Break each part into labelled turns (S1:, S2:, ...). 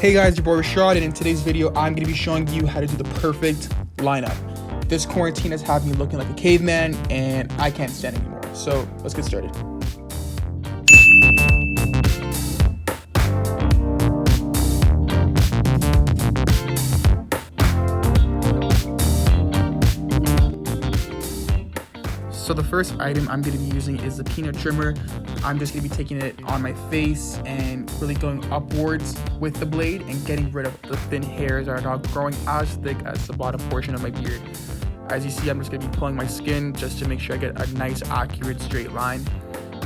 S1: Hey guys, your boy Rashad, and in today's video, I'm going to be showing you how to do the perfect lineup. This quarantine has had me looking like a caveman, and I can't stand it anymore. So let's get started. So the first item I'm going to be using is the peanut trimmer. I'm just going to be taking it on my face and really going upwards with the blade and getting rid of the thin hairs that are not growing as thick as the bottom portion of my beard. As you see, I'm just going to be pulling my skin just to make sure I get a nice, accurate, straight line.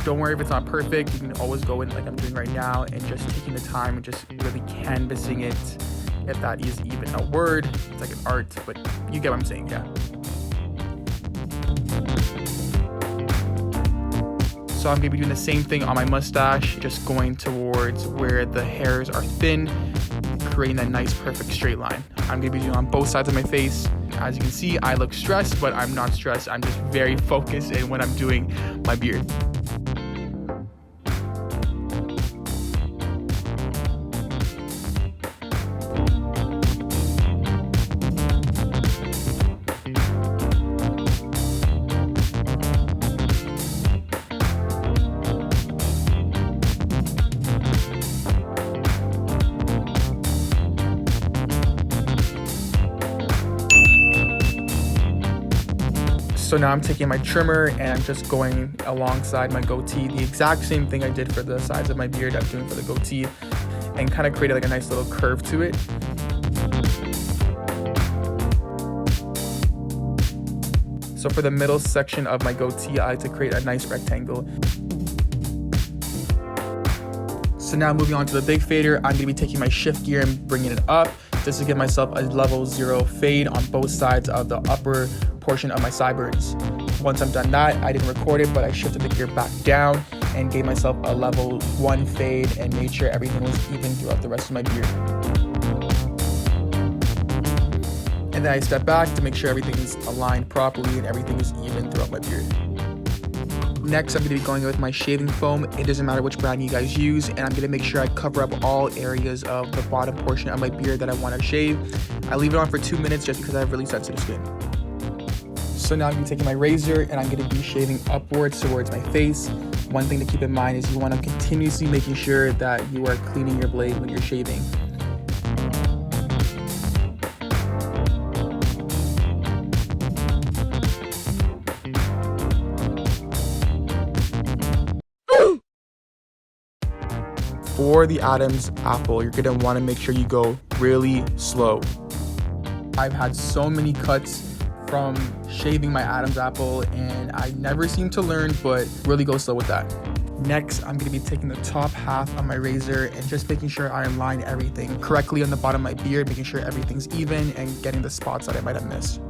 S1: Don't worry if it's not perfect. You can always go in like I'm doing right now and just taking the time and just really canvassing it. If that is even a word, it's like an art, but you get what I'm saying, yeah. So I'm going to be doing the same thing on my mustache, just going towards where the hairs are thin, creating that nice perfect straight line. I'm going to be doing it on both sides of my face. As you can see, I look stressed, but I'm not stressed. I'm just very focused in when I'm doing my beard. So now I'm taking my trimmer and I'm just going alongside my goatee, the exact same thing I did for the sides of my beard, I'm doing for the goatee, and kind of created like a nice little curve to it. So for the middle section of my goatee, I like to create a nice rectangle. So now moving on to the big fader, I'm going to be taking my shift gear and bringing it up just to give myself a level 0 fade on both sides of the upper portion of my sideburns. Once I'm done that, I didn't record it, but I shifted the gear back down and gave myself a level 1 fade and made sure everything was even throughout the rest of my beard. And then I step back to make sure everything is aligned properly and everything is even throughout my beard. Next, I'm going to be going with my shaving foam. It doesn't matter which brand you guys use, and I'm going to make sure I cover up all areas of the bottom portion of my beard that I want to shave. I leave it on for 2 minutes just because I have really sensitive skin. So now I'm going to be taking my razor and I'm going to be shaving upwards towards my face. One thing to keep in mind is you want to continuously making sure that you are cleaning your blade when you're shaving. For the Adam's apple, you're going to want to make sure you go really slow. I've had so many cuts from shaving my Adam's apple and I never seem to learn, but really go slow with that. Next, I'm going to be taking the top half of my razor and just making sure I align everything correctly on the bottom of my beard, making sure everything's even and getting the spots that I might have missed.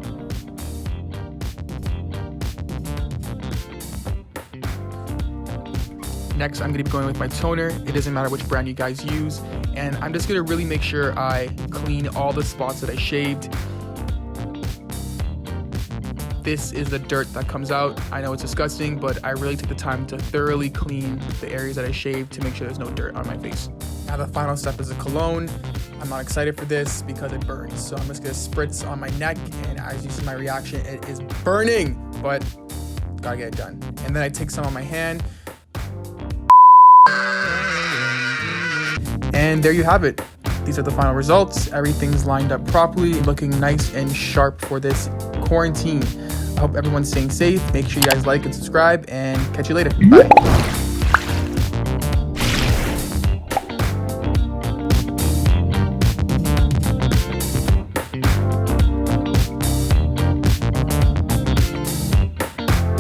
S1: Next, I'm going to be going with my toner. It doesn't matter which brand you guys use, and I'm just going to really make sure I clean all the spots that I shaved. This is the dirt that comes out. I know it's disgusting, but I really take the time to thoroughly clean the areas that I shaved to make sure there's no dirt on my face. Now the final step is a cologne. I'm not excited for this because it burns. So I'm just gonna spritz on my neck, and as you see my reaction, it is burning, but gotta get it done. And then I take some on my hand. And there you have it. These are the final results. Everything's lined up properly, looking nice and sharp for this quarantine. I hope everyone's staying safe. Make sure you guys like and subscribe, and catch you later. Bye.